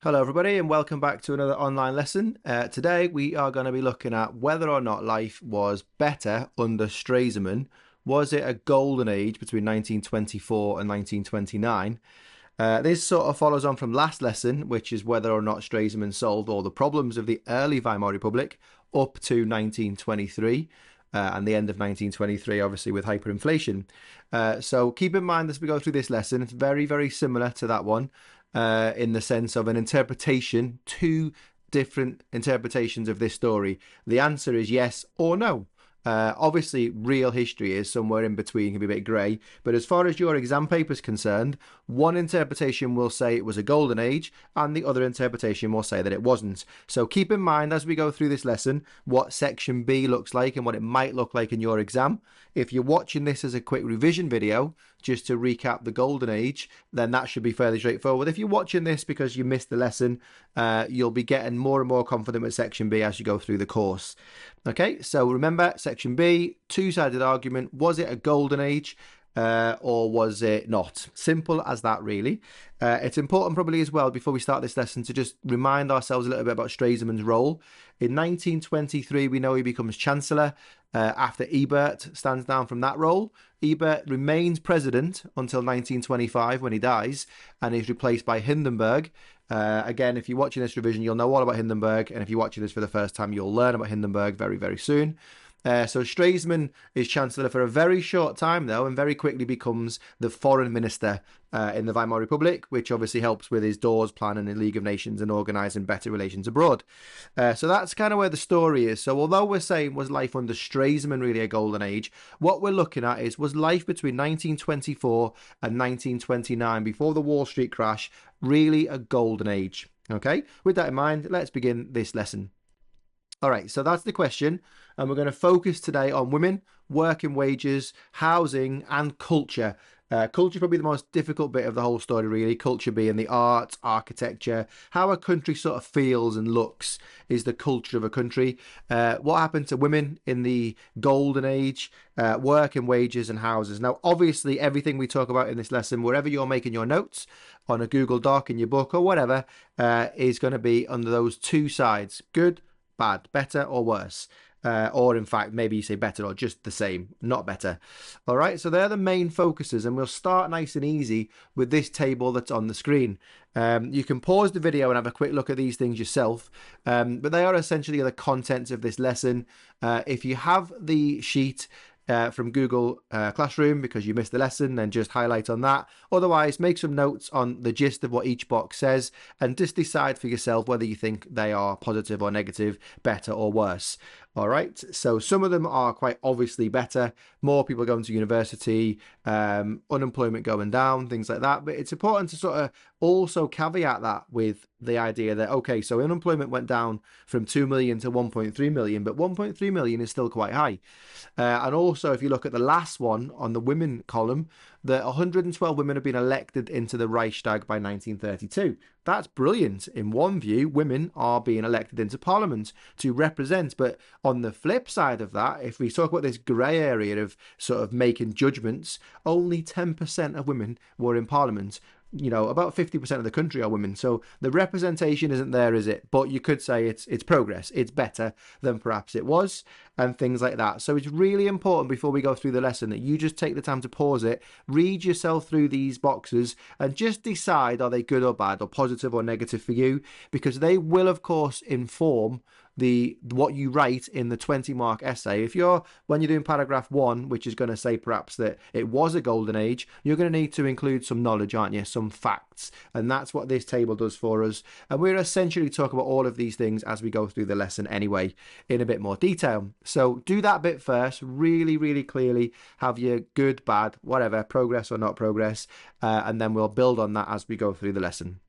Hello everybody and welcome back to another online lesson. Today we are going to be looking at whether or not life was better under Stresemmann. Was it a golden age between 1924 and 1929? This sort of follows on from last lesson, which is whether or not Stresemmann solved all the problems of the early Weimar Republic up to 1923. And the end of 1923, obviously, with hyperinflation. So keep in mind as we go through this lesson, it's very, very similar to that one in the sense of an interpretation, two different interpretations of this story. The answer is yes or no. Obviously, real history is somewhere in between, can be a bit grey. But as far as your exam paper is concerned, one interpretation will say it was a golden age, and the other interpretation will say that it wasn't. So keep in mind as we go through this lesson what section B looks like and what it might look like in your exam. If you're watching this as a quick revision video, just to recap the golden age, then that should be fairly straightforward. If you're watching this because you missed the lesson, you'll be getting more and more confident with section B as you go through the course. Okay, so remember section B, two-sided argument. Was it a golden age or was it not? Simple as that, really. It's important probably as well before we start this lesson to just remind ourselves a little bit about Stresemann's role. In 1923, we know he becomes Chancellor after Ebert stands down from that role. Ebert remains president until 1925 when he dies and is replaced by Hindenburg. Again, if you're watching this revision, you'll know all about Hindenburg, and if you're watching this for the first time, you'll learn about Hindenburg very, very soon. So Stresemann is Chancellor for a very short time, though, and very quickly becomes the foreign minister in the Weimar Republic, which obviously helps with his Dawes Plan and the League of Nations and organising better relations abroad. So that's kind of where the story is. So although we're saying was life under Stresemann really a golden age, what we're looking at is was life between 1924 and 1929, before the Wall Street crash, really a golden age? Okay, with that in mind, let's begin this lesson. All right, so that's the question, and we're going to focus today on women, working wages, housing, and culture. Culture is probably the most difficult bit of the whole story, really. Culture being the art, architecture, how a country sort of feels and looks is the culture of a country. What happened to women in the golden age, working wages and houses. Now, obviously, everything we talk about in this lesson, wherever you're making your notes, on a Google Doc, in your book, or whatever, is going to be under those two sides, good, bad, better or worse. Or in fact, maybe you say better or just the same, not better. All right, so they're the main focuses, and we'll start nice and easy with this table that's on the screen. You can pause the video and have a quick look at these things yourself, but they are essentially the contents of this lesson. If you have the sheet from Google Classroom because you missed the lesson, then just highlight on that. Otherwise, make some notes on the gist of what each box says and just decide for yourself whether you think they are positive or negative, better or worse. All right, so some of them are quite obviously better, more people going to university, unemployment going down, things like that. But it's important to sort of also caveat that with the idea that, okay, so unemployment went down from 2 million to 1.3 million, but 1.3 million is still quite high. And also, if you look at the last one on the women column, that 112 women have been elected into the Reichstag by 1932. That's brilliant. In one view, women are being elected into parliament to represent. But on the flip side of that, if we talk about this grey area of sort of making judgments, only 10% of women were in parliament. You know, about 50% of the country are women. So the representation isn't there, is it? But you could say it's progress. It's better than perhaps it was, and things like that. So it's really important before we go through the lesson that you just take the time to pause it, read yourself through these boxes, and just decide, are they good or bad, or positive or negative for you? Because they will, of course, inform what you write in the 20-mark essay. If when you're doing paragraph 1, which is going to say perhaps that it was a golden age, you're going to need to include some knowledge, aren't you? Some facts. And that's what this table does for us. And we're essentially talking about all of these things as we go through the lesson anyway, in a bit more detail. So do that bit first, really, really clearly have your good, bad, whatever, progress or not progress, and then we'll build on that as we go through the lesson.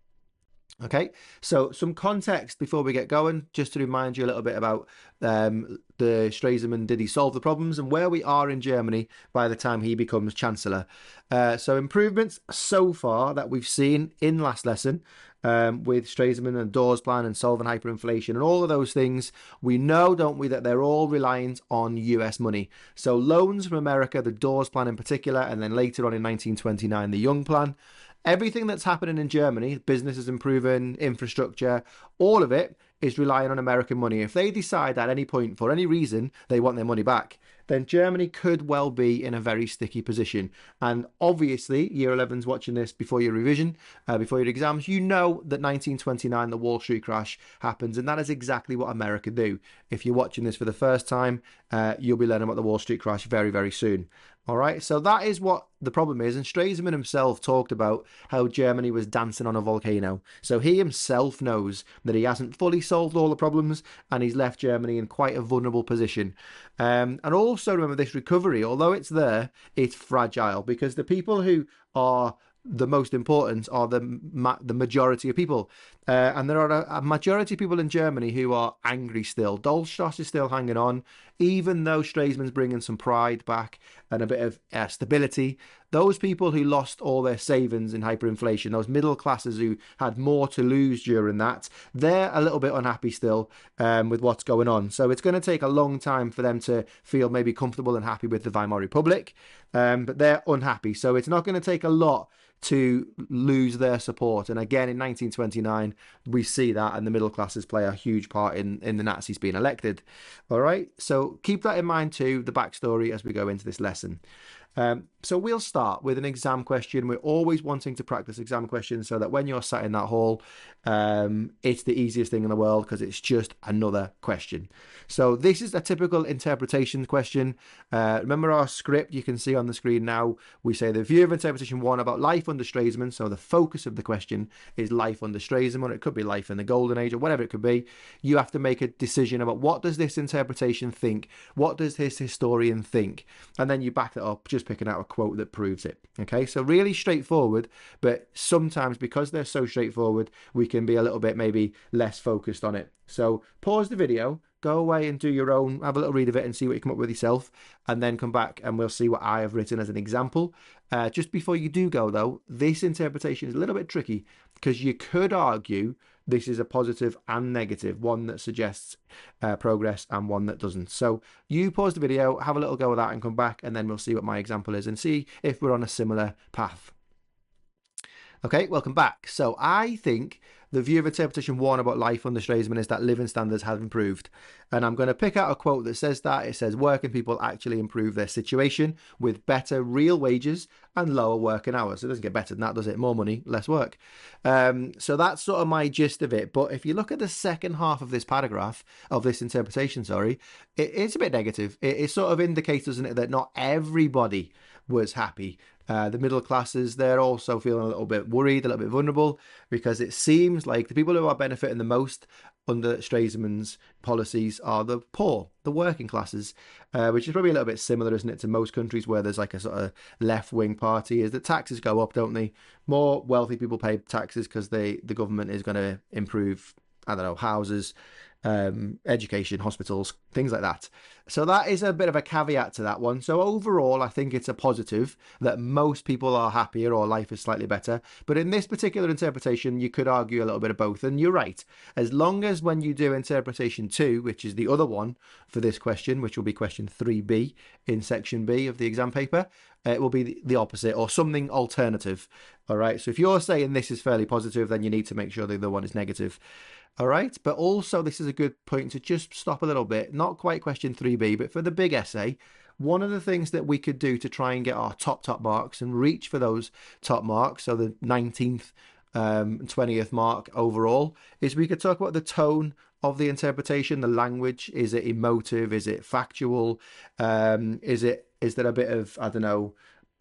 Okay, so some context before we get going, just to remind you a little bit about the Stresemann, did he solve the problems, and where we are in Germany by the time he becomes Chancellor. So improvements so far that we've seen in last lesson with Stresemann and Dawes Plan and solving hyperinflation and all of those things, we know, don't we, that they're all reliant on US money. So loans from America, the Dawes Plan in particular, and then later on in 1929, the Young Plan. Everything that's happening in Germany, business is improving, infrastructure, all of it is relying on American money. If they decide at any point, for any reason, they want their money back, then Germany could well be in a very sticky position. And obviously, Year 11's watching this before your revision, before your exams, you know that 1929, the Wall Street crash, happens, and that is exactly what America do. If you're watching this for the first time, you'll be learning about the Wall Street crash very, very soon. All right, so that is what the problem is. And Stresemmann himself talked about how Germany was dancing on a volcano. So he himself knows that he hasn't fully solved all the problems and he's left Germany in quite a vulnerable position. And also remember, this recovery, although it's there, it's fragile because the people who are the most important are the majority of people. And there are a majority of people in Germany who are angry still. Dolchstoss is still hanging on, even though Stresemann's bringing some pride back and a bit of stability. Those people who lost all their savings in hyperinflation, those middle classes who had more to lose during that, they're a little bit unhappy still with what's going on. So it's going to take a long time for them to feel maybe comfortable and happy with the Weimar Republic, but they're unhappy. So it's not going to take a lot to lose their support. And again, in 1929, we see that, and the middle classes play a huge part in the Nazis being elected. All right, so keep that in mind too, the backstory, as we go into this lesson. So we'll start with an exam question. We're always wanting to practice exam questions so that when you're sat in that hall, it's the easiest thing in the world because it's just another question. So this is a typical interpretation question. Remember our script you can see on the screen now. We say the view of interpretation 1 about life under Stresemmann. So the focus of the question is life under Stresemmann. It could be life in the Golden Age or whatever it could be. You have to make a decision about what does this interpretation think? What does this historian think? And then you back that up just picking out a quote that proves it. Okay, so really straightforward, but sometimes because they're so straightforward, we can be a little bit maybe less focused on it. So pause the video, go away and do your own, have a little read of it and see what you come up with yourself, and then come back and we'll see what I have written as an example. Just before you do go though, this interpretation is a little bit tricky because you could argue this is a positive and negative, one that suggests progress and one that doesn't. So you pause the video, have a little go with that and come back, and then we'll see what my example is and see if we're on a similar path. Okay, welcome back. So I think the view of interpretation 1 about life under Stresemmann is that living standards have improved. And I'm going to pick out a quote that says that. It says, working people actually improve their situation with better real wages and lower working hours. It doesn't get better than that, does it? More money, less work. So that's sort of my gist of it. But if you look at the second half of this paragraph, of this interpretation, it's a bit negative. It sort of indicates, doesn't it, that not everybody was happy. The middle classes, they're also feeling a little bit worried, a little bit vulnerable, because it seems like the people who are benefiting the most under Stresemann's policies are the poor, the working classes, which is probably a little bit similar, isn't it, to most countries where there's like a sort of left-wing party, is that taxes go up, don't they? More wealthy people pay taxes because the government is going to improve, I don't know, houses, education, hospitals, things like that. So that is a bit of a caveat to that one. So overall, I think it's a positive that most people are happier or life is slightly better. But in this particular interpretation, you could argue a little bit of both. And you're right. As long as when you do interpretation 2, which is the other one for this question, which will be question 3B in section B of the exam paper, it will be the opposite or something alternative. All right. So if you're saying this is fairly positive, then you need to make sure the other one is negative. All right, but also this is a good point to just stop a little bit, not quite question 3B, but for the big essay, one of the things that we could do to try and get our top marks and reach for those top marks, so the 19th, 20th mark overall, is we could talk about the tone of the interpretation, the language. Is it emotive? Is it factual? Is there a bit of, I don't know,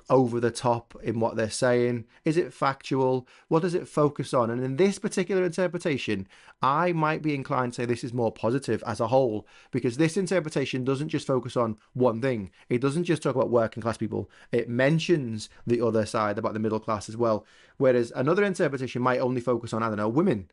over the top in what they're saying? Is it factual? What does it focus on? And in this particular interpretation, I might be inclined to say this is more positive as a whole, because this interpretation doesn't just focus on one thing. It doesn't just talk about working class people. It mentions the other side about the middle class as well. Whereas another interpretation might only focus on, I don't know, women,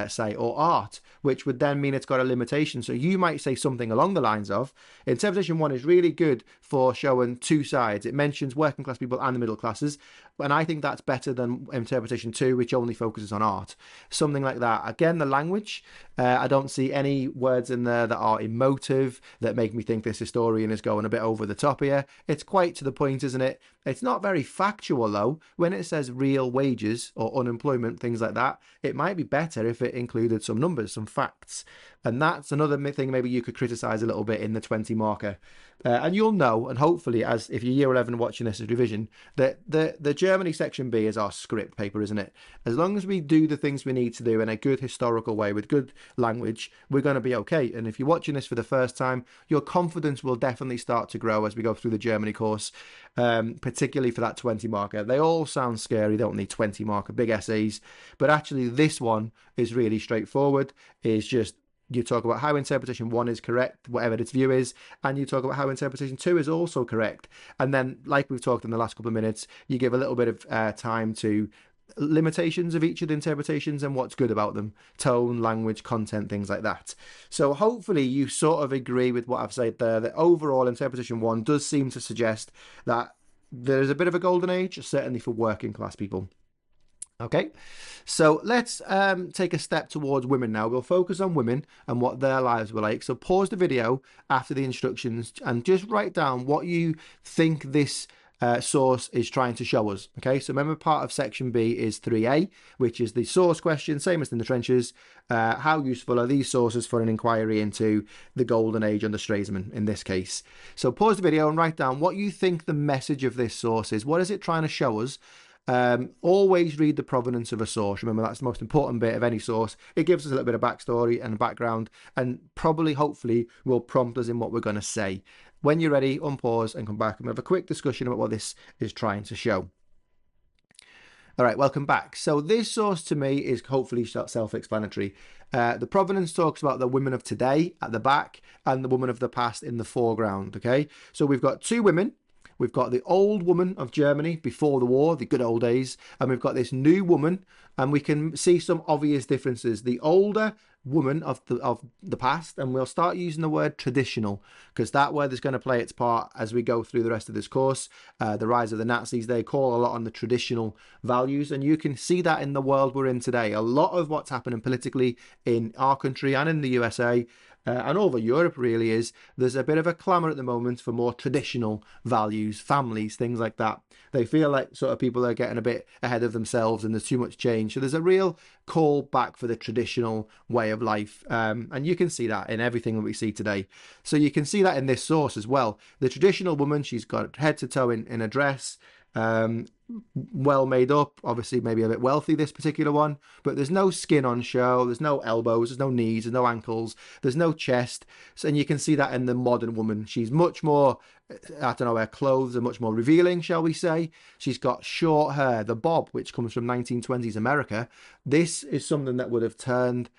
say, or art, which would then mean it's got a limitation. So you might say something along the lines of, interpretation 1 is really good for showing two sides. It mentions working class people and the middle classes, And I think that's better than interpretation 2, which only focuses on art. Something like that. Again, the language, I don't see any words in there that are emotive, that make me think this historian is going a bit over the top here. It's quite to the point, isn't it? It's not very factual, though. When it says real wages or unemployment, things like that, it might be better if it included some numbers, some facts. And that's another thing maybe you could criticise a little bit in the 20 marker. And you'll know, and hopefully, as if you're year 11 watching this as revision, that the Germany section B is our script paper, isn't it? As long as we do the things we need to do in a good historical way with good language, we're going to be okay. And if you're watching this for the first time, your confidence will definitely start to grow as we go through the Germany course, particularly for that 20 marker. They all sound scary, don't they? 20 marker, big essays. But actually, this one is really straightforward. It's just you talk about how interpretation 1 is correct, whatever its view is, and you talk about how interpretation 2 is also correct. And then, like we've talked in the last couple of minutes, you give a little bit of time to limitations of each of the interpretations and what's good about them, tone, language, content, things like that. So hopefully you sort of agree with what I've said there, that overall interpretation 1 does seem to suggest that there is a bit of a golden age, certainly for working class people. Okay, so let's take a step towards women now. We'll focus on women and what their lives were like. So pause the video after the instructions and just write down what you think this source is trying to show us. Okay, so remember part of section B is 3A, which is the source question, same as in the trenches. How useful are these sources for an inquiry into the golden age under Stresemmann in this case? So pause the video and write down what you think the message of this source is. What is it trying to show us? Always read the provenance of a source. Remember, that's the most important bit of any source. It gives us a little bit of backstory and background, and probably, hopefully, will prompt us in what we're going to say. When you're ready, unpause and come back and have a quick discussion about what this is trying to show. All right, welcome back. So this source to me is hopefully self-explanatory. The provenance talks about the women of today at the back and the women of the past in the foreground. Okay, so we've got two women. We've got the old woman of Germany before the war, the good old days, and we've got this new woman, and we can see some obvious differences. The older woman of the past, and we'll start using the word traditional, because that word is going to play its part as we go through the rest of this course. The rise of the Nazis, they call a lot on the traditional values, and you can see that in the world we're in today. A lot of what's happening politically in our country and in the USA and all over Europe really is there's a bit of a clamour at the moment for more traditional values, families, things like that. They feel like sort of people are getting a bit ahead of themselves and there's too much change. So there's a real call back for the traditional way of life. And you can see that in everything that we see today. So you can see that in this source as well. The traditional woman, she's got head to toe in a dress, well made up, obviously maybe a bit wealthy, this particular one, but there's no skin on show, there's no elbows, there's no knees, there's no ankles, there's no chest. So, and you can see that in the modern woman. She's much more, I don't know, her clothes are much more revealing, shall we say. She's got short hair, the bob, which comes from 1920s America. This is something that would have turned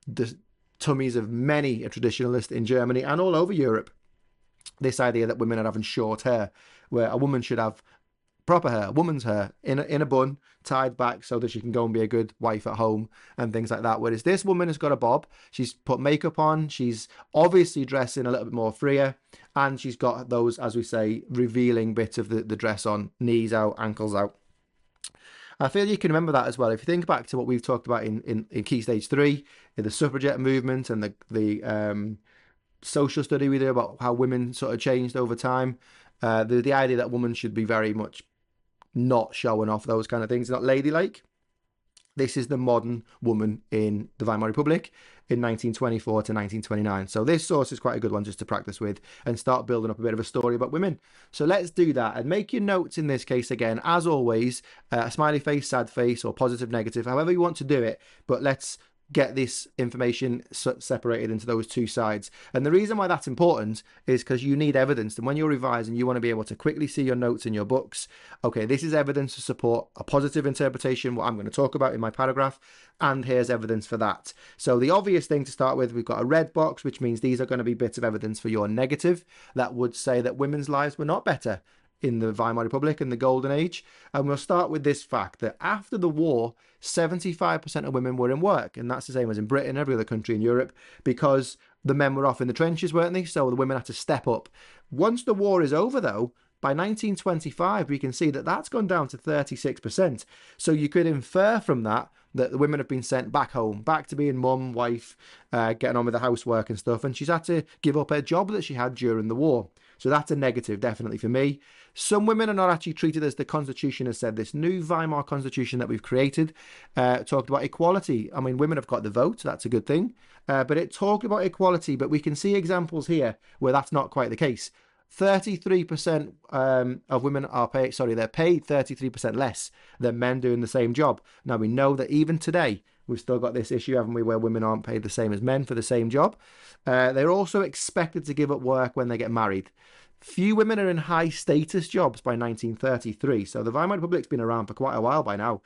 the tummies of many a traditionalist in Germany and all over Europe. This idea that women are having short hair, where a woman should have proper hair, woman's hair, in a bun, tied back so that she can go and be a good wife at home and things like that. Whereas this woman has got a bob, she's put makeup on, she's obviously dressing a little bit more freer, and she's got those, as we say, revealing bits of the dress on, knees out, ankles out. I feel you can remember that as well. If you think back to what we've talked about in Key Stage 3, in the suffragette movement and the social study we did about how women sort of changed over time, the idea that women should be very much not showing off those kind of things, not ladylike. This is the modern woman in the Weimar Republic in 1924 to 1929. So this source is quite a good one just to practice with and start building up a bit of a story about women. So let's do that and make your notes in this case again, as always, a smiley face, sad face, or positive, negative, however you want to do it. But let's get this information separated into those two sides. And the reason why that's important is because you need evidence. And when you're revising, you want to be able to quickly see your notes in your books. Okay, this is evidence to support a positive interpretation, what I'm going to talk about in my paragraph, and here's evidence for that. So the obvious thing to start with, we've got a red box, which means these are going to be bits of evidence for your negative. That would say that women's lives were not better in the Weimar Republic and the Golden Age. And we'll start with this fact that after the war, 75% of women were in work. And that's the same as in Britain, every other country in Europe, because the men were off in the trenches, weren't they? So the women had to step up. Once the war is over, though, By 1925, we can see that that's gone down to 36%. So you could infer from that that the women have been sent back home, back to being mum, wife, getting on with the housework and stuff. And she's had to give up her job that she had during the war. So that's a negative, definitely for me. Some women are not actually treated as the Constitution has said. This new Weimar Constitution that we've created talked about equality. I mean, women have got the vote. That's a good thing. But it talked about equality. But we can see examples here where that's not quite the case. 33% of women are paid, they're paid 33% less than men doing the same job. Now, we know that even today, we've still got this issue, haven't we, where women aren't paid the same as men for the same job. They're also expected to give up work when they get married. Few women are in high status jobs by 1933. So the Weimar Republic's been around for quite a while by now.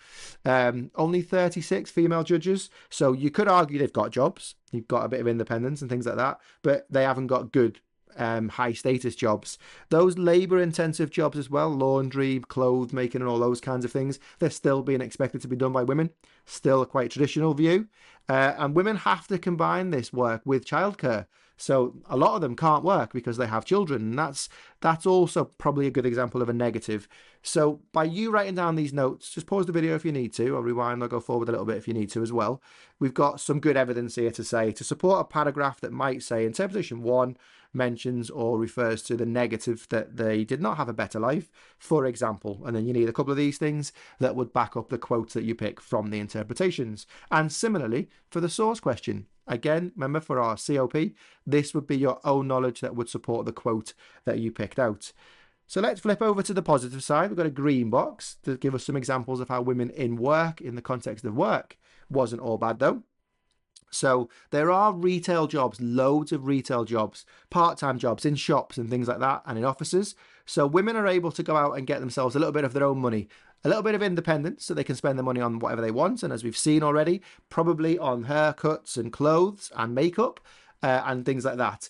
Only 36 female judges. So you could argue they've got jobs. You've got a bit of independence and things like that, but they haven't got good high status jobs. Those labor intensive jobs as well, laundry, clothes making and all those kinds of things, they're still being expected to be done by women. Still a quite traditional view. And women have to combine this work with childcare. So a lot of them can't work because they have children. And that's also probably a good example of a negative. So by you writing down these notes, just pause the video if you need to, or rewind or go forward a little bit if you need to as well. We've got some good evidence here to support a paragraph that might say interpretation 1 mentions or refers to the negative that they did not have a better life, for example. And then you need a couple of these things that would back up the quotes that you pick from the interpretations. And similarly for the source question. Again, remember for our COP, this would be your own knowledge that would support the quote that you picked out. So let's flip over to the positive side. We've got a green box to give us some examples of how women in work, in the context of work, wasn't all bad though. So there are retail jobs, loads of retail jobs, part-time jobs in shops and things like that, and in offices. So women are able to go out and get themselves a little bit of their own money, a little bit of independence, so they can spend their money on whatever they want. And as we've seen already, probably on haircuts and clothes and makeup and things like that.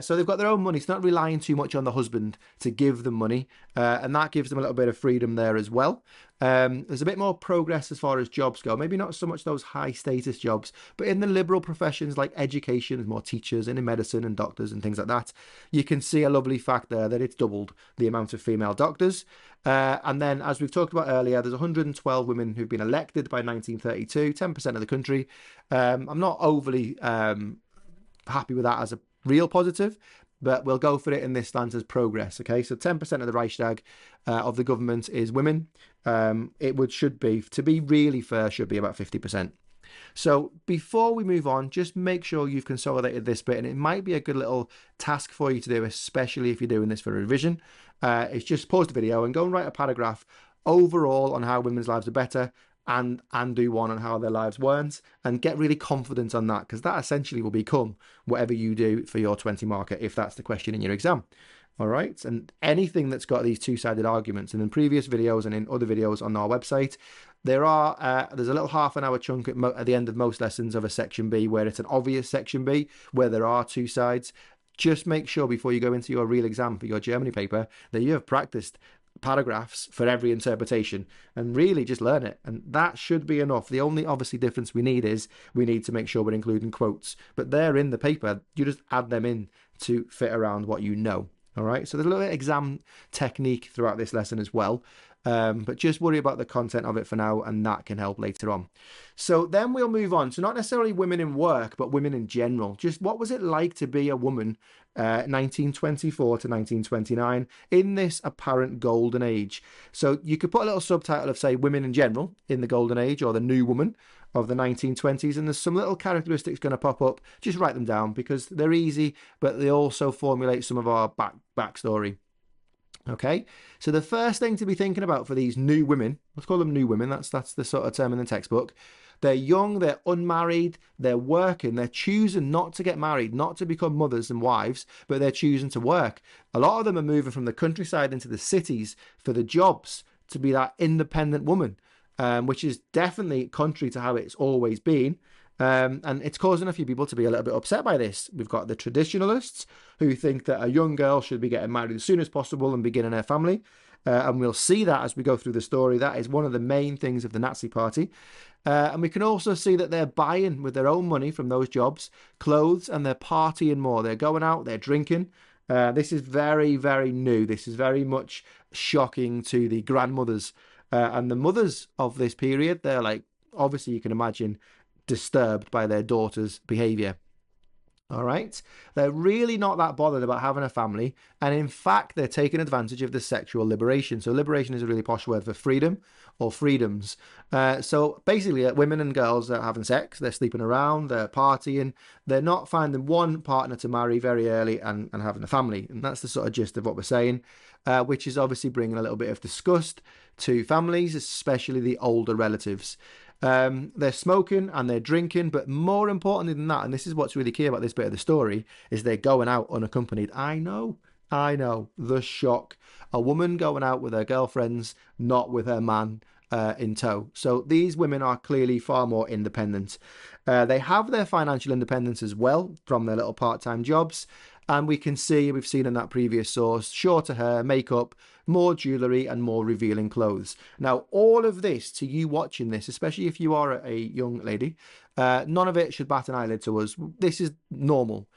So they've got their own money. It's not relying too much on the husband to give them money. And that gives them a little bit of freedom there as well. There's a bit more progress as far as jobs go. Maybe not so much those high status jobs, but in the liberal professions like education, there's more teachers, and in medicine and doctors and things like that. You can see a lovely fact there that it's doubled the amount of female doctors. And then, as we've talked about earlier, there's 112 women who've been elected by 1932, 10% of the country. I'm not overly happy with that as a real positive, but we'll go for it in this stance as progress. Okay, so 10% of the Reichstag of the government is women. Should be, to be really fair, should be about 50%. So before we move on, just make sure you've consolidated this bit, and it might be a good little task for you to do, especially if you're doing this for a revision. It's just pause the video and go and write a paragraph overall on how women's lives are better, and do one on how their lives weren't, and get really confident on that, because that essentially will become whatever you do for your 20 marker if that's the question in your exam. All right, and anything that's got these two-sided arguments, and in previous videos and in other videos on our website, there's a little half an hour chunk at the end of most lessons of a section B where it's an obvious section B where there are two sides. Just make sure before you go into your real exam for your Germany paper that you have practiced paragraphs for every interpretation and really just learn it, and that should be enough. The only obviously difference we need is we need to make sure we're including quotes, but they're in the paper. You just add them in to fit around what you know. All right, so there's a little bit of exam technique throughout this lesson as well, but just worry about the content of it for now, and that can help later on. So then we'll move on. So not necessarily women in work, but women in general. Just what was it like to be a woman 1924 to 1929 in this apparent golden age? So you could put a little subtitle of, say, women in general in the golden age, or the new woman of the 1920s, and there's some little characteristics going to pop up. Just write them down because they're easy, but they also formulate some of our backstory. Okay, so the first thing to be thinking about for these new women, let's call them new women, that's the sort of term in the textbook. They're young, they're unmarried, they're working, they're choosing not to get married, not to become mothers and wives, but they're choosing to work. A lot of them are moving from the countryside into the cities for the jobs, to be that independent woman, which is definitely contrary to how it's always been. And it's causing a few people to be a little bit upset by this. We've got the traditionalists who think that a young girl should be getting married as soon as possible and beginning her family. And we'll see that as we go through the story. That is one of the main things of the Nazi Party. And we can also see that they're buying with their own money from those jobs, clothes, and they're partying more. They're going out, they're drinking. This is very, very new. This is very much shocking to the grandmothers and the mothers of this period. They're like, obviously, you can imagine, disturbed by their daughter's behavior. All right. They're really not that bothered about having a family. And in fact, they're taking advantage of the sexual liberation. So, liberation is a really posh word for freedom or freedoms. So, basically, women and girls are having sex, they're sleeping around, they're partying, they're not finding one partner to marry very early and having a family. And that's the sort of gist of what we're saying, which is obviously bringing a little bit of disgust to families, especially the older relatives. They're smoking and they're drinking, but more importantly than that, and this is what's really key about this bit of the story, is they're going out unaccompanied. I know, the shock. A woman going out with her girlfriends, not with her man in tow. So these women are clearly far more independent. They have their financial independence as well from their little part-time jobs. And we've seen in that previous source, shorter hair, makeup, more jewellery and more revealing clothes. Now, all of this, to you watching this, especially if you are a young lady, none of it should bat an eyelid to us. This is normal.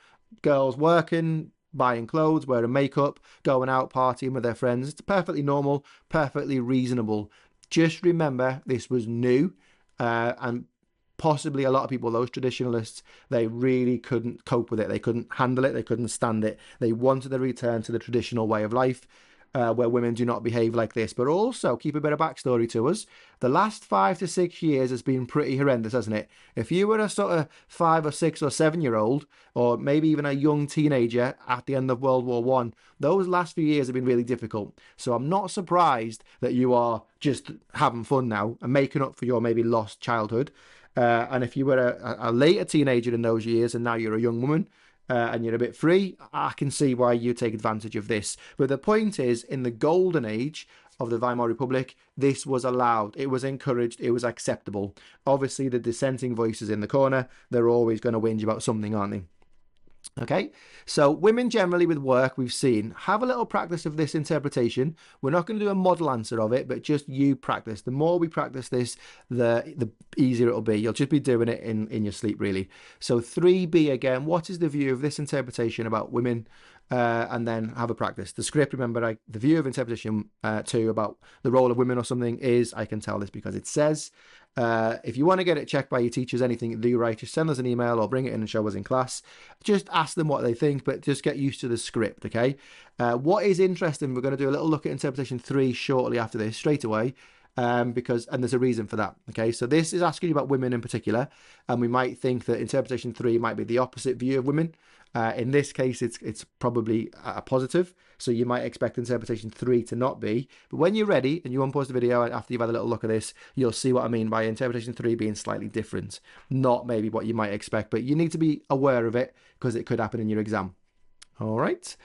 Girls working, buying clothes, wearing makeup, going out partying with their friends. It's perfectly normal, perfectly reasonable. Just remember, this was new and possibly a lot of people, those traditionalists, they really couldn't cope with it. They couldn't handle it. They couldn't stand it. They wanted to return to the traditional way of life where women do not behave like this. But also, keep a bit of backstory to us. The last 5 to 6 years has been pretty horrendous, hasn't it? If you were a sort of 5 or 6 or 7-year-old, or maybe even a young teenager at the end of World War One, those last few years have been really difficult. So I'm not surprised that you are just having fun now and making up for your maybe lost childhood. And if you were a later teenager in those years and now you're a young woman and you're a bit free, I can see why you take advantage of this. But the point is, in the golden age of the Weimar Republic, this was allowed, it was encouraged, it was acceptable. Obviously, the dissenting voices in the corner, they're always going to whinge about something, aren't they? Okay, so women generally with work, we've seen, have a little practice of this interpretation. We're not going to do a model answer of it, but just you practice. The more we practice this, the easier it'll be. You'll just be doing it in your sleep, really. So 3B again, what is the view of this interpretation about women? And then have a practice. The script, remember, the view of interpretation 2 about the role of women or something is, I can tell this because it says. If you want to get it checked by your teachers, anything that you write, just send us an email or bring it in and show us in class. Just ask them what they think, but just get used to the script, okay? What is interesting, we're going to do a little look at interpretation 3 shortly after this, straight away. And there's a reason for that. Okay, so this is asking you about women in particular, and we might think that interpretation 3 might be the opposite view of women. In this case, it's probably a positive, so you might expect interpretation 3 to not be. But when you're ready and you unpause the video after you've had a little look at this, you'll see what I mean by interpretation 3 being slightly different. Not maybe what you might expect, but you need to be aware of it because it could happen in your exam. All right.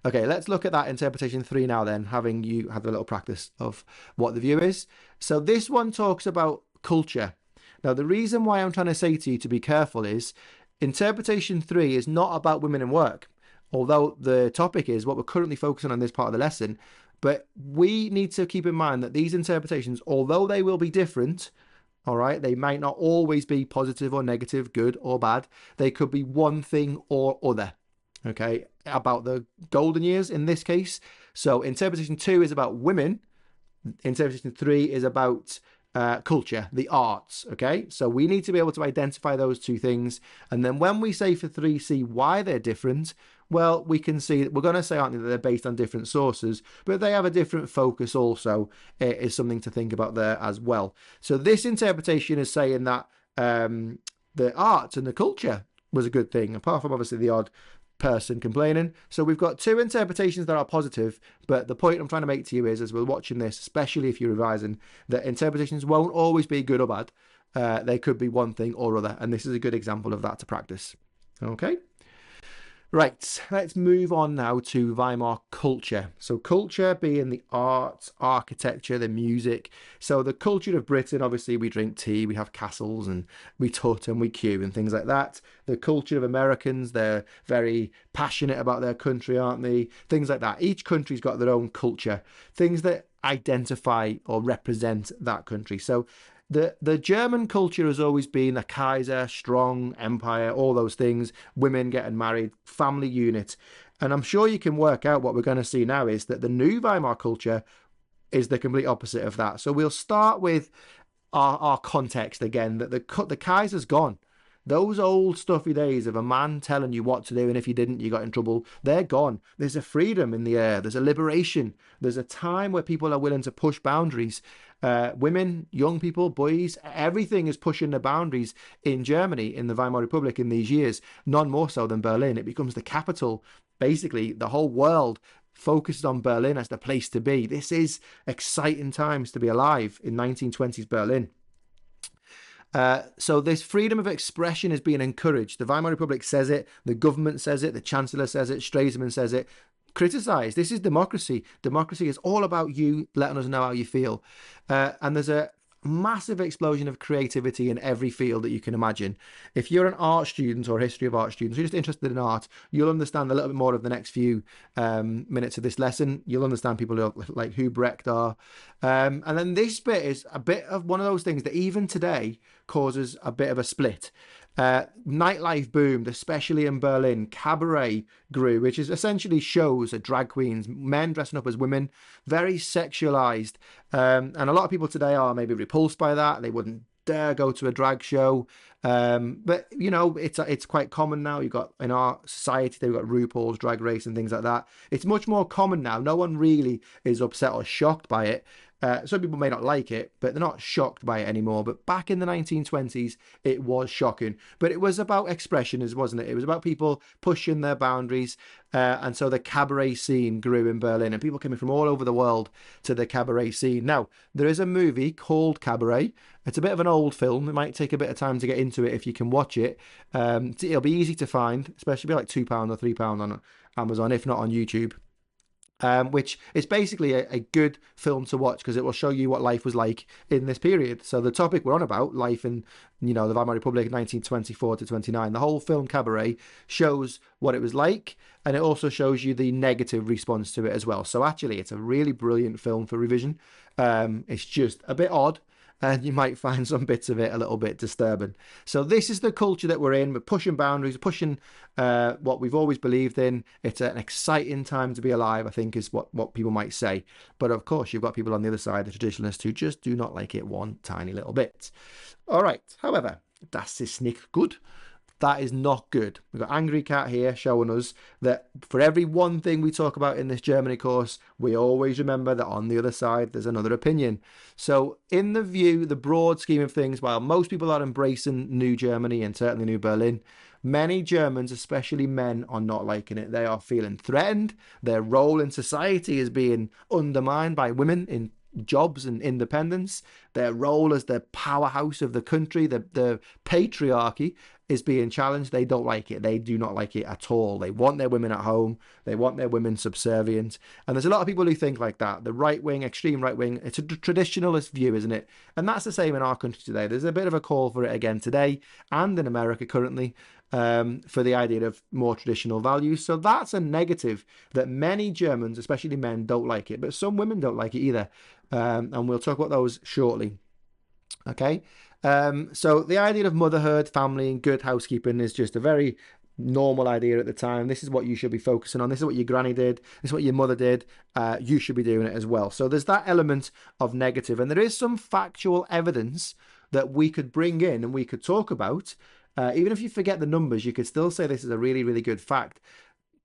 Okay, let's look at that interpretation 3 now then, having you have a little practice of what the view is. So this one talks about culture. Now, the reason why I'm trying to say to you to be careful is interpretation 3 is not about women in work, although the topic is what we're currently focusing on this part of the lesson. But we need to keep in mind that these interpretations, although they will be different, all right, they might not always be positive or negative, good or bad. They could be one thing or other. Okay, about the golden years in this case. So interpretation 2 is about women. Interpretation 3 is about culture, the arts. Okay, so we need to be able to identify those two things. And then when we say for 3C why they're different, well, we can see that we're going to say, aren't they, that they're based on different sources, but they have a different focus also. It is something to think about there as well. So this interpretation is saying that the arts and the culture was a good thing, apart from obviously the odd person complaining. So we've got two interpretations that are positive, but the point I'm trying to make to you is, as we're watching this, especially if you're revising, that interpretations won't always be good or bad. They could be one thing or other, and this is a good example of that to practice. Okay. Right, let's move on now to Weimar culture. So culture being the arts, architecture, the music. So the culture of Britain, obviously we drink tea, we have castles and we tut and we queue and things like that. The culture of Americans, they're very passionate about their country, aren't they? Things like that. Each country's got their own culture, things that identify or represent that country. So The German culture has always been a Kaiser, strong empire, all those things, women getting married, family unit. And I'm sure you can work out what we're going to see now is that the new Weimar culture is the complete opposite of that. So we'll start with our context again, that the Kaiser's gone. Those old stuffy days of a man telling you what to do, and if you didn't, you got in trouble, they're gone. There's a freedom in the air. There's a liberation. There's a time where people are willing to push boundaries. Women, young people, boys, everything is pushing the boundaries in Germany, in the Weimar Republic in these years, none more so than Berlin. It becomes the capital. Basically, the whole world focuses on Berlin as the place to be. This is exciting times to be alive in 1920s Berlin. So this freedom of expression is being encouraged. The Weimar Republic says it, the government says it, the Chancellor says it, Stresemmann says it. Criticise. This is democracy. Democracy is all about you letting us know how you feel. And there's a massive explosion of creativity in every field that you can imagine. If you're an art student or history of art students, you're just interested in art, you'll understand a little bit more of the next few minutes of this lesson. You'll understand people like who Brecht are. And then this bit is a bit of one of those things that even today causes a bit of a split. Nightlife boomed, especially in Berlin. Cabaret grew, which is essentially shows of drag queens, men dressing up as women, very sexualized. And a lot of people today are maybe repulsed by that. They wouldn't dare go to a drag show. But you know, it's quite common now. You've got in our society, they've got RuPaul's Drag Race and things like that. It's much more common now. No one really is upset or shocked by it. Some people may not like it, but they're not shocked by it anymore. But back in the 1920s, it was shocking. But it was about expression, wasn't it? It was about people pushing their boundaries. And so the cabaret scene grew in Berlin, and people coming from all over the world to the cabaret scene. Now, there is a movie called Cabaret. It's a bit of an old film. It might take a bit of time to get into it if you can watch it. It'll be easy to find, especially like £2 or £3 on Amazon, if not on YouTube. Which is basically a good film to watch because it will show you what life was like in this period. So the topic we're on about, life in, the Weimar Republic 1924 to 29, the whole film Cabaret shows what it was like, and it also shows you the negative response to it as well. So actually, it's a really brilliant film for revision. It's just a bit odd, and you might find some bits of it a little bit disturbing. So this is the culture that we're in. We're pushing boundaries, pushing what we've always believed in. It's an exciting time to be alive, I think, is what people might say. But of course, you've got people on the other side, the traditionalists, who just do not like it one tiny little bit. All right. However, das ist nicht gut. That is not good. We've got Angry Cat here showing us that for every one thing we talk about in this Germany course, we always remember that on the other side, there's another opinion. So in the broad scheme of things, while most people are embracing New Germany and certainly New Berlin, many Germans, especially men, are not liking it. They are feeling threatened. Their role in society is being undermined by women in jobs and independence. Their role as the powerhouse of the country, the patriarchy, is being challenged. They don't like it. They do not like it at all. They want their women at home. They want their women subservient. And there's a lot of people who think like that. The right wing, extreme right wing, it's a traditionalist view, isn't it? And that's the same in our country today. There's a bit of a call for it again today and in America currently, for the idea of more traditional values. So that's a negative that many Germans, especially men, don't like it. But some women don't like it either. And we'll talk about those shortly. Okay. So the idea of motherhood, family, and good housekeeping is just a very normal idea at the time. This is what you should be focusing on. This is what your granny did. This is what your mother did. You should be doing it as well. So there's that element of negative. And there is some factual evidence that we could bring in and we could talk about. Even if you forget the numbers, you could still say this is a really, really good fact.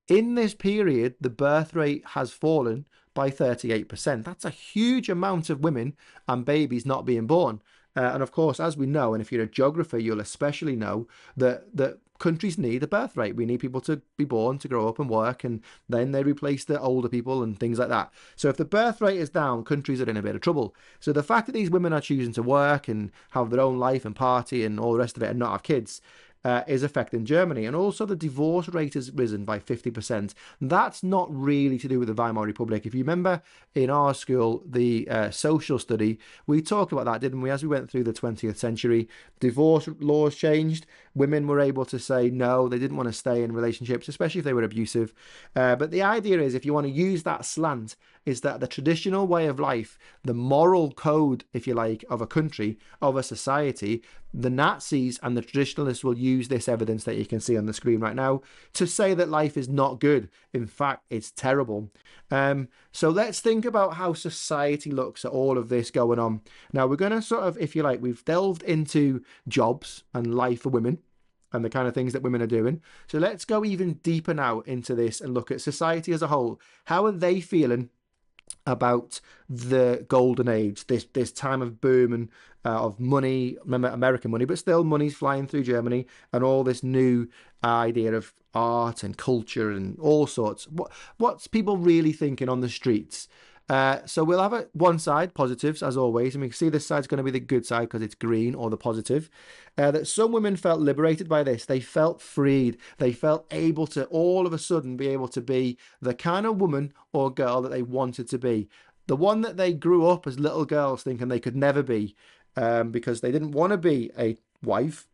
In this period, the birth rate has fallen by 38%. That's a huge amount of women and babies not being born. And of course, as we know, and if you're a geographer, you'll especially know that countries need a birth rate. We need people to be born, to grow up and work, and then they replace the older people and things like that. So if the birth rate is down, countries are in a bit of trouble. So the fact that these women are choosing to work and have their own life and party and all the rest of it and not have kids is affecting Germany. And also the divorce rate has risen by 50%. That's not really to do with the Weimar Republic. If you remember in our school, the social study, we talked about that, didn't we? As we went through the 20th century, divorce laws changed. Women were able to say no, they didn't want to stay in relationships, especially if they were abusive. But the idea is, if you want to use that slant, is that the traditional way of life, the moral code, if you like, of a country, of a society, the Nazis and the traditionalists will use this evidence that you can see on the screen right now to say that life is not good. In fact, it's terrible. So let's think about how society looks at all of this going on. Now, we're going to sort of, if you like, we've delved into jobs and life for women and the kind of things that women are doing. So let's go even deeper now into this and look at society as a whole. How are they feeling about the golden age, this time of boom and of money, remember American money, but still money's flying through Germany, and all this new idea of art and culture and all sorts. What's people really thinking on the streets? So we'll have one side, positives, as always, and we can see this side's going to be the good side because it's green, or the positive. That some women felt liberated by this. They felt freed. They felt able to all of a sudden be able to be the kind of woman or girl that they wanted to be. The one that they grew up as little girls thinking they could never be, because they didn't want to be a wife.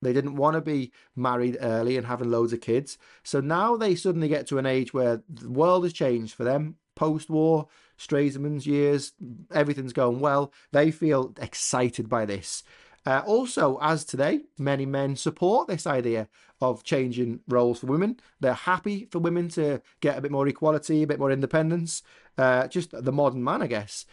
They didn't want to be married early and having loads of kids. So now they suddenly get to an age where the world has changed for them. Post-war, Stresemann's years, everything's going well. They feel excited by this. Also, as today, many men support this idea of changing roles for women. They're happy for women to get a bit more equality, a bit more independence. Just the modern man, I guess.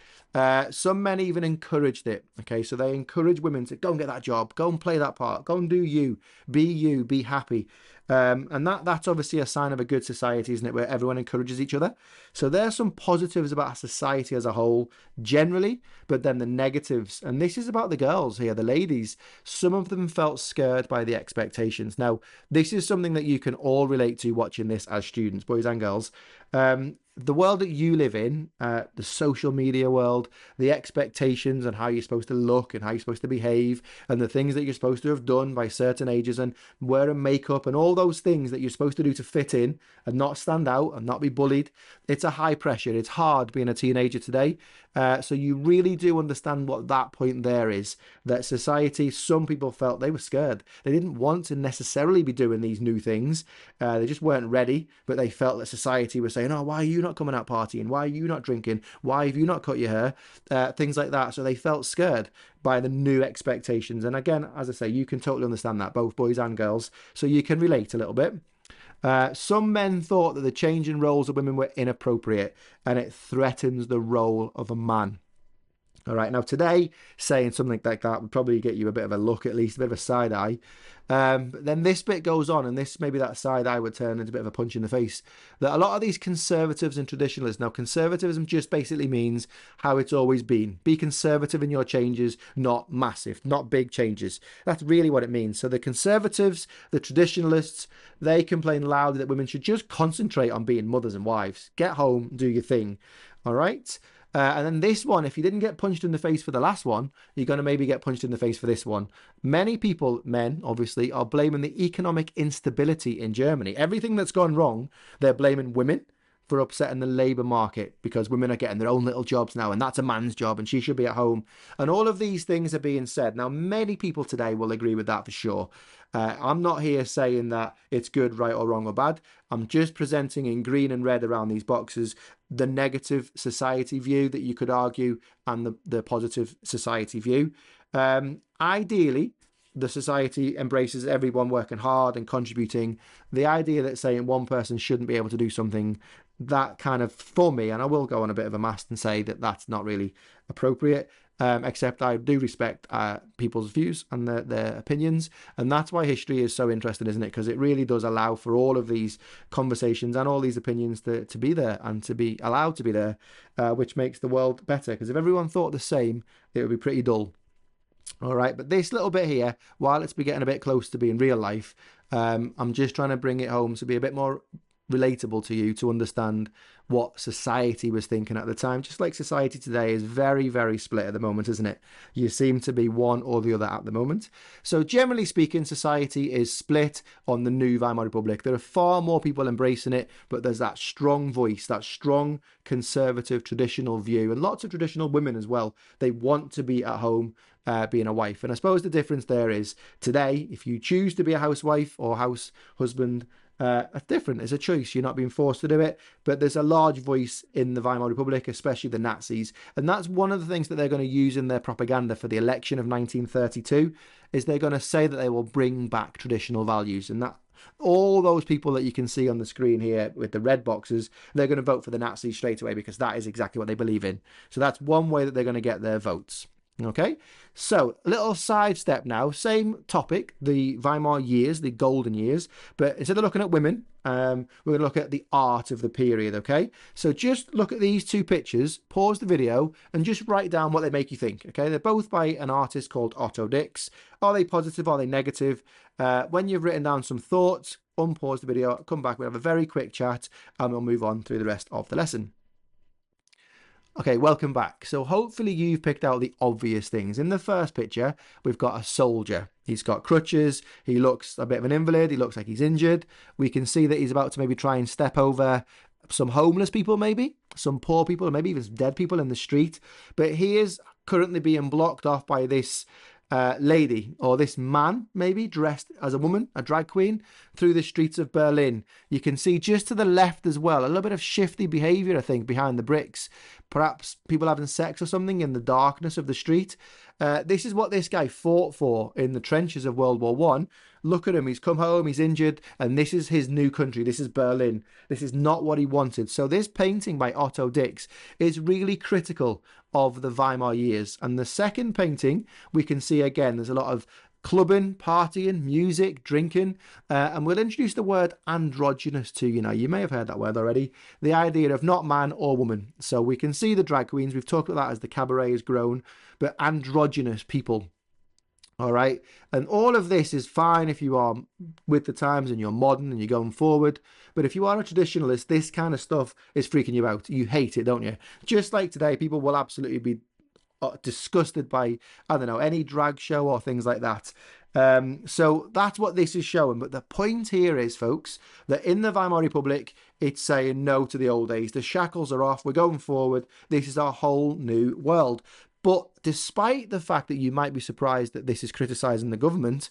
Some men even encouraged it. Okay, so they encourage women to go and get that job, go and play that part, go and do you, be happy. And that's obviously a sign of a good society, isn't it, where everyone encourages each other. So there's some positives about society as a whole, generally, but then the negatives. And this is about the girls here, the ladies. Some of them felt scared by the expectations. Now, this is something that you can all relate to watching this as students, boys and girls. The world that you live in, the social media world, the expectations and how you're supposed to look and how you're supposed to behave, and the things that you're supposed to have done by certain ages, and wearing makeup and all those things that you're supposed to do to fit in and not stand out and not be bullied. It's a high pressure. It's hard being a teenager today. So you really do understand what that point there is, that society, some people felt they were scared. They didn't want to necessarily be doing these new things. They just weren't ready, but they felt that society was saying, oh, why are you not coming out partying? Why are you not drinking? Why have you not cut your hair? Things like that. So they felt scared by the new expectations. And again, as I say, you can totally understand that, both boys and girls. So you can relate a little bit. Some men thought that the change in roles of women were inappropriate and it threatens the role of a man. All right, now today, saying something like that would probably get you a bit of a look, at least a bit of a side eye. But then this bit goes on, and this maybe that side eye would turn into a bit of a punch in the face. That a lot of these conservatives and traditionalists, now conservatism just basically means how it's always been. Be conservative in your changes, not massive, not big changes. That's really what it means. So the conservatives, the traditionalists, they complain loudly that women should just concentrate on being mothers and wives. Get home, do your thing. All right? And then this one, if you didn't get punched in the face for the last one, you're going to maybe get punched in the face for this one. Many people, men obviously, are blaming the economic instability in Germany. Everything that's gone wrong, they're blaming women for upsetting the labour market, because women are getting their own little jobs now, and that's a man's job and she should be at home. And all of these things are being said. Now, many people today will agree with that for sure. I'm not here saying that it's good, right, or wrong, or bad. I'm just presenting in green and red around these boxes the negative society view that you could argue, and the positive society view. Ideally, the society embraces everyone working hard and contributing. The idea that saying one person shouldn't be able to do something, that kind of, for me, and I will go on a bit of a mast and say that that's not really appropriate, except I do respect people's views and their opinions. And that's why history is so interesting, isn't it? Because it really does allow for all of these conversations and all these opinions to be there and to be allowed to be there, which makes the world better. Because if everyone thought the same, it would be pretty dull. All right, but this little bit here, while it's getting a bit close to being real life, I'm just trying to bring it home to be a bit more relatable to you to understand what society was thinking at the time. Just like society today is very, very split at the moment, isn't it? You seem to be one or the other at the moment. So generally speaking, society is split on the new Weimar Republic. There are far more people embracing it, but there's that strong voice, that strong conservative traditional view, and lots of traditional women as well. They want to be at home being a wife. And I suppose the difference there is today, if you choose to be a housewife or house husband, it's different. It's a choice. You're not being forced to do it. But there's a large voice in the Weimar Republic, especially the Nazis. And that's one of the things that they're going to use in their propaganda for the election of 1932, is they're going to say that they will bring back traditional values. And that all those people that you can see on the screen here with the red boxes, they're going to vote for the Nazis straight away because that is exactly what they believe in. So that's one way that they're going to get their votes. Okay, so a little sidestep now, same topic, the Weimar years, the golden years, but instead of looking at women, we're going to look at the art of the period, okay? So just look at these two pictures, pause the video, and just write down what they make you think, okay? They're both by an artist called Otto Dix. Are they positive? Are they negative? When you've written down some thoughts, unpause the video, come back, we'll have a very quick chat, and we'll move on through the rest of the lesson. Okay, welcome back. So hopefully you've picked out the obvious things. In the first picture, we've got a soldier. He's got crutches. He looks a bit of an invalid. He looks like he's injured. We can see that he's about to maybe try and step over some homeless people, maybe some poor people, or maybe even dead people in the street. But he is currently being blocked off by this lady or this man, maybe dressed as a woman, a drag queen, through the streets of Berlin. You can see just to the left as well, a little bit of shifty behavior, I think, behind the bricks. Perhaps people having sex or something in the darkness of the street. This is what this guy fought for in the trenches of World War One. Look at him, he's come home, he's injured, and this is his new country. This is Berlin. This is not what he wanted. So this painting by Otto Dix is really critical of the Weimar years. And the second painting, we can see again, there's a lot of clubbing, partying, music, drinking, and we'll introduce the word androgynous to you now. You may have heard that word already. The idea of not man or woman. So we can see the drag queens. We've talked about that as the cabaret has grown, but androgynous people. All right. And all of this is fine if you are with the times and you're modern and you're going forward. But if you are a traditionalist, this kind of stuff is freaking you out. You hate it, don't you? Just like today, people will absolutely be disgusted by, I don't know, any drag show or things like that. So that's what this is showing. But the point here is, folks, that in the Weimar Republic, it's saying no to the old days. The shackles are off. We're going forward. This is our whole new world. But despite the fact that you might be surprised that this is criticising the government,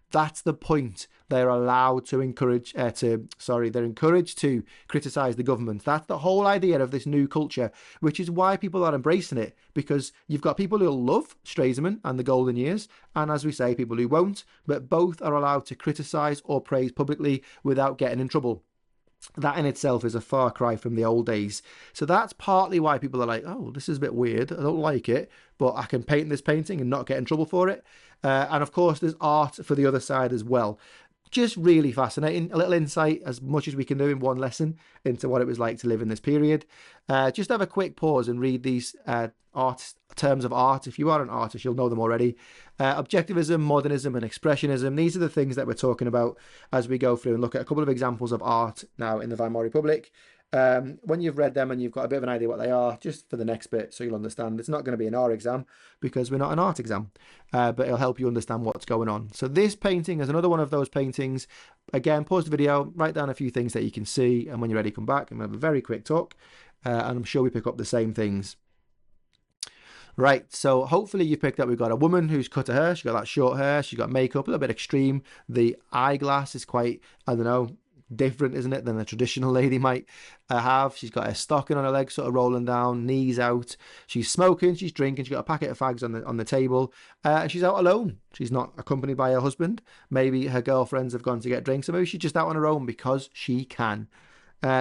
that's the point. They're allowed to encourage, they're encouraged to criticise the government. That's the whole idea of this new culture, which is why people are embracing it, because you've got people who love Stresemmann and the golden years, and as we say, people who won't, but both are allowed to criticise or praise publicly without getting in trouble. That in itself is a far cry from the old days. So that's partly why people are like, oh, this is a bit weird. I don't like it, but I can paint this painting and not get in trouble for it. And of course, there's art for the other side as well. Just really fascinating. A little insight, as much as we can do in one lesson, into what it was like to live in this period. Just have a quick pause and read these terms of art. If you are an artist, you'll know them already. Objectivism, modernism, and expressionism. These are the things that we're talking about as we go through and look at a couple of examples of art now in the Weimar Republic. When you've read them and you've got a bit of an idea what they are, just for the next bit so you'll understand. It's not going to be an art exam because we're not an art exam, but it'll help you understand what's going on. So this painting is another one of those paintings. Again, pause the video, write down a few things that you can see, and when you're ready, come back and we'll have a very quick talk, and I'm sure we pick up the same things. Right, so hopefully you picked up, we've got a woman who's cut her hair, she's got that short hair, she's got makeup, a little bit extreme. The eyeglass is quite, I don't know, different, isn't it, than a traditional lady might have. She's got her stocking on her legs sort of rolling down, knees out. She's smoking, she's drinking, she's got a packet of fags on the table, and she's out alone. She's not accompanied by her husband. Maybe her girlfriends have gone to get drinks, or maybe she's just out on her own because she can.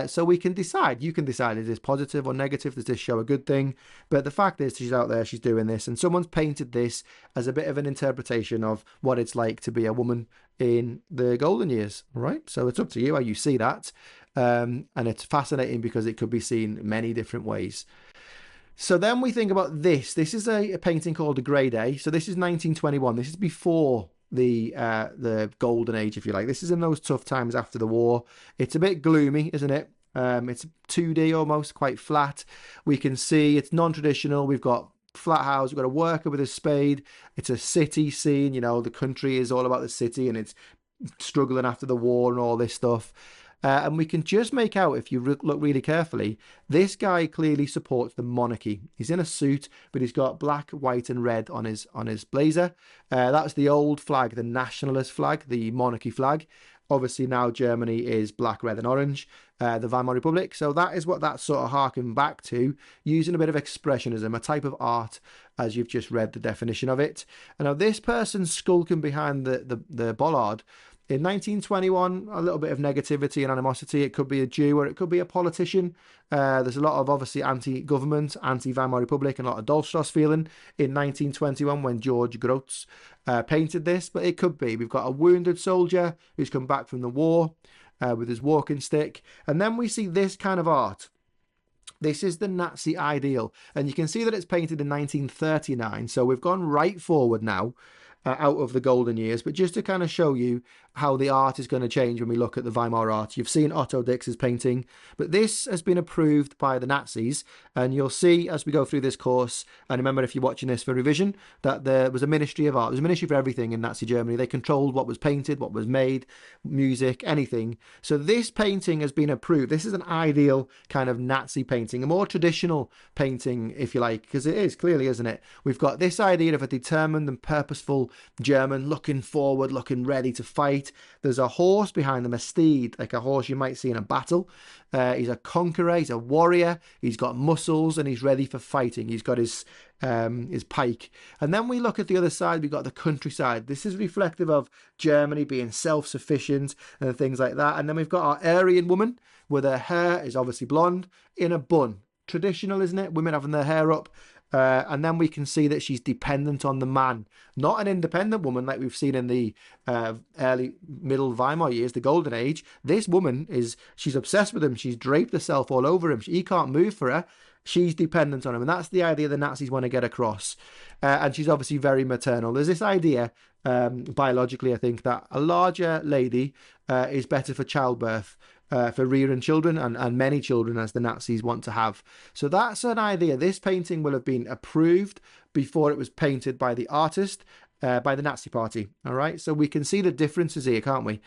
So we can decide, you can decide, is this positive or negative? Does this show a good thing? But the fact is, she's out there, she's doing this, and someone's painted this as a bit of an interpretation of what it's like to be a woman in the golden years, right? So it's up to you how you see that. And it's fascinating because it could be seen many different ways. So then we think about this. This is a painting called A Grey Day. So this is 1921. This is before the golden age, if you like. This is in those tough times after the war. It's a bit gloomy, isn't it? It's 2D almost, quite flat. We can see it's non-traditional. We've got flat house. We've got a worker with a spade. It's a city scene. The country is all about the city, and it's struggling after the war and all this stuff. And we can just make out, if you look really carefully, this guy clearly supports the monarchy. He's in a suit, but he's got black, white, and red on his blazer. That's the old flag, the nationalist flag, the monarchy flag. Obviously now Germany is black, red, and orange, the Weimar Republic. So that is what that's sort of harking back to, using a bit of expressionism, a type of art, as you've just read the definition of it. And now this person skulking behind the bollard. In 1921, a little bit of negativity and animosity. It could be a Jew or it could be a politician. There's a lot of obviously anti-government, anti-Weimar Republic, and a lot of Dolchstoss feeling in 1921 when George Grotz painted this. But it could be. We've got a wounded soldier who's come back from the war with his walking stick. And then we see this kind of art. This is the Nazi ideal. And you can see that it's painted in 1939. So we've gone right forward now. Out of the golden years, but just to kind of show you how the art is going to change when we look at the Weimar art. You've seen Otto Dix's painting, but this has been approved by the Nazis, and you'll see as we go through this course, and remember if you're watching this for revision, that there was a Ministry of Art. There's a ministry for everything in Nazi Germany. They controlled what was painted, what was made, music, anything. So this painting has been approved. This is an ideal kind of Nazi painting, a more traditional painting, if you like, because it is, clearly, isn't it? We've got this idea of a determined and purposeful German looking forward, looking ready to fight. There's a horse behind them, a steed, like a horse you might see in a battle. He's a conqueror, he's a warrior, he's got muscles, and he's ready for fighting. He's got his pike. And then we look at the other side, we've got the countryside. This is reflective of Germany being self-sufficient and things like that. And then we've got our Aryan woman, with her hair is obviously blonde, in a bun. Traditional, isn't it? Women having their hair up. And then we can see that she's dependent on the man, not an independent woman like we've seen in the early middle Weimar years, the golden age. This woman she's obsessed with him. She's draped herself all over him. He can't move for her. She's dependent on him. And that's the idea the Nazis want to get across. And she's obviously very maternal. There's this idea, biologically, I think, that a larger lady is better for childbirth. For rearing children and many children, as the Nazis want to have. So that's an idea. This painting will have been approved before it was painted by the artist, by the Nazi Party. All right, so we can see the differences here, can't we?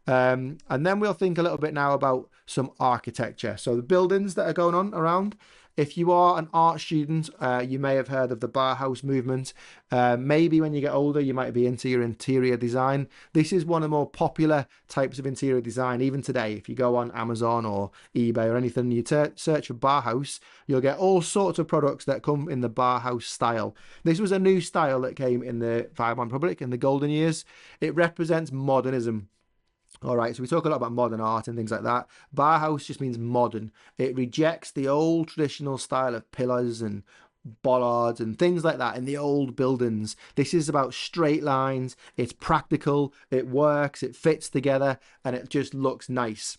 And then we'll think a little bit now about some architecture. So the buildings that are going on around. If you are an art student, you may have heard of the Bauhaus movement. Maybe when you get older, you might be into your interior design. This is one of the more popular types of interior design, even today. If you go on Amazon or eBay or anything, you search for Bauhaus, you'll get all sorts of products that come in the Bauhaus style. This was a new style that came in the Weimar Republic in the golden years. It represents modernism. All right, so we talk a lot about modern art and things like that. Bauhaus just means modern. It rejects the old traditional style of pillars and bollards and things like that in the old buildings. This is about straight lines. It's practical. It works. It fits together, and it just looks nice.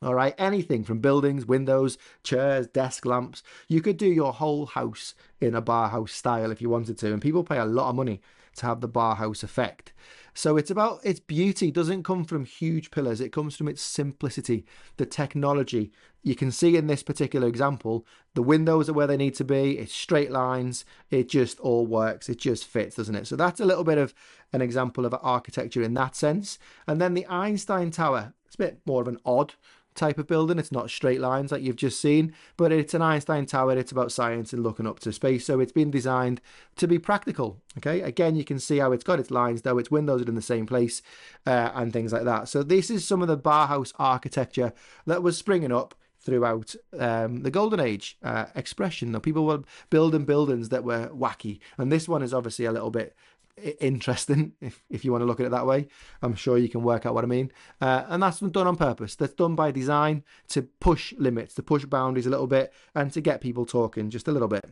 All right, anything from buildings, windows, chairs, desk lamps. You could do your whole house in a Bauhaus style if you wanted to, and people pay a lot of money to have the Bauhaus effect. So it's about its beauty. It doesn't come from huge pillars. It comes from its simplicity, the technology. You can see in this particular example, the windows are where they need to be. It's straight lines. It just all works. It just fits, doesn't it? So that's a little bit of an example of architecture in that sense. And then the Einstein Tower. It's a bit more of an odd type of building. It's not straight lines like you've just seen, but it's an Einstein Tower. It's about science and looking up to space. So it's been designed to be practical. Okay, again, you can see how it's got its lines, though its windows are in the same place and things like that. So this is some of the Bauhaus architecture that was springing up throughout the golden age expression. People were building buildings that were wacky, and this one is obviously a little bit interesting if you want to look at it that way. I'm sure you can work out what I mean, and that's done on purpose. That's done by design to push limits, to push boundaries a little bit, and to get people talking just a little bit.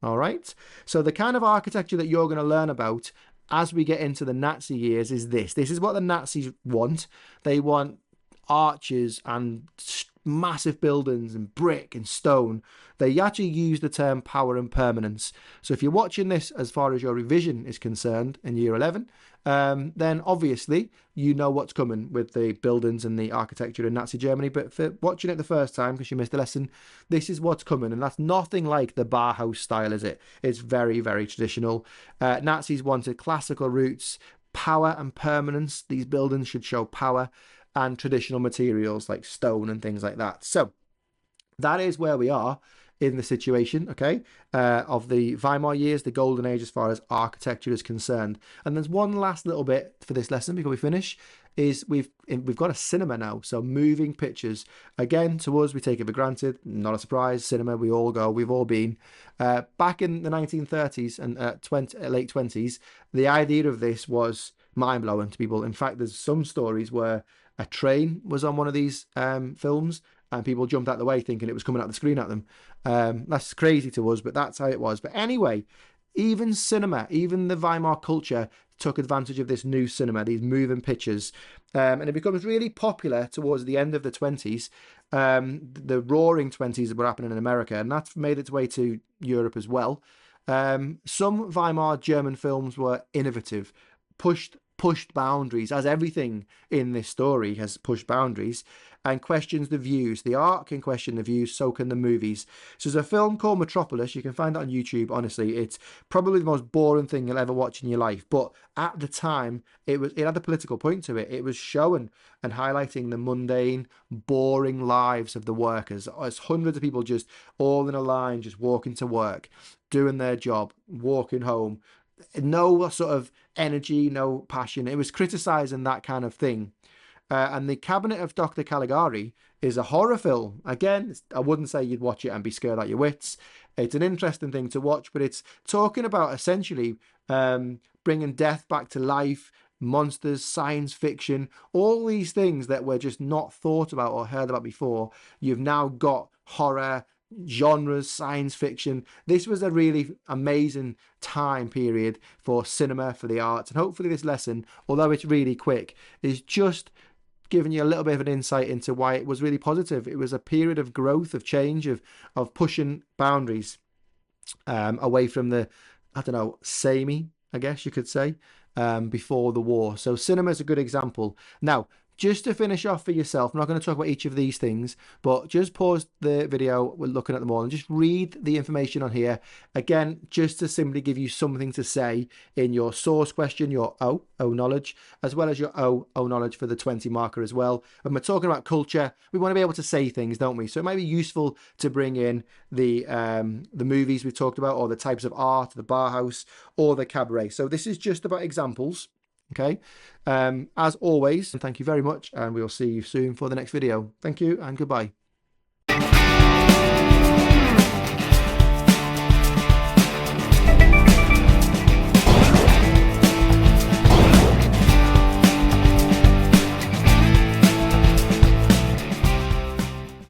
All right, so the kind of architecture that you're going to learn about as we get into the Nazi years is this is what the Nazis want. They want arches and massive buildings and brick and stone. They actually use the term power and permanence. So if you're watching this as far as your revision is concerned in year 11, then obviously you know what's coming with the buildings and the architecture in Nazi Germany. But for watching it the first time because you missed the lesson, this is what's coming. And that's nothing like the Bauhaus style, is it? It's very, very traditional. Nazis wanted classical roots, power and permanence. These buildings should show power, and traditional materials like stone and things like that. So that is where we are in the situation, okay, of the Weimar years, the golden age as far as architecture is concerned. And there's one last little bit for this lesson before we finish, is we've got a cinema now, so moving pictures. Again, to us, we take it for granted, not a surprise, cinema, we all go, we've all been. Back in the 1930s and late 20s, the idea of this was mind-blowing to people. In fact, there's some stories where a train was on one of these films and people jumped out the way thinking it was coming out the screen at them. That's crazy to us, but that's how it was. But anyway, even cinema, even the Weimar culture took advantage of this new cinema, these moving pictures. And it becomes really popular towards the end of the 20s. The roaring 20s that were happening in America, and that's made its way to Europe as well. Some Weimar German films were innovative, pushed boundaries, as everything in this story has pushed boundaries, and questions the views. The art can question the views, so can the movies. So there's a film called Metropolis. You can find it on YouTube. Honestly, it's probably the most boring thing you'll ever watch in your life. But at the time, it had a political point to it. It was showing and highlighting the mundane, boring lives of the workers. As hundreds of people just all in a line, just walking to work, doing their job, walking home. No sort of energy, no passion. It was criticizing that kind of thing. And The Cabinet of Dr. Caligari is a horror film. Again, I wouldn't say you'd watch it and be scared out your wits. It's an interesting thing to watch, but it's talking about essentially bringing death back to life, monsters, science fiction, all these things that were just not thought about or heard about before. You've now got horror, genres, science fiction. This was a really amazing time period for cinema, for the arts, and hopefully this lesson, although it's really quick, is just giving you a little bit of an insight into why it was really positive. It was a period of growth, of change, of pushing boundaries away from the, I don't know, samey, I guess you could say, before the war. So cinema is a good example. Now, just to finish off for yourself, I'm not going to talk about each of these things, but just pause the video, we're looking at them all, and just read the information on here. Again, just to simply give you something to say in your source question, your O knowledge, as well as your O knowledge for the 20 marker as well. When we're talking about culture, we want to be able to say things, don't we? So it might be useful to bring in the movies we've talked about, or the types of art, the Bauhaus, or the cabaret. So this is just about examples. Okay, as always, thank you very much, and we'll see you soon for the next video. Thank you and goodbye.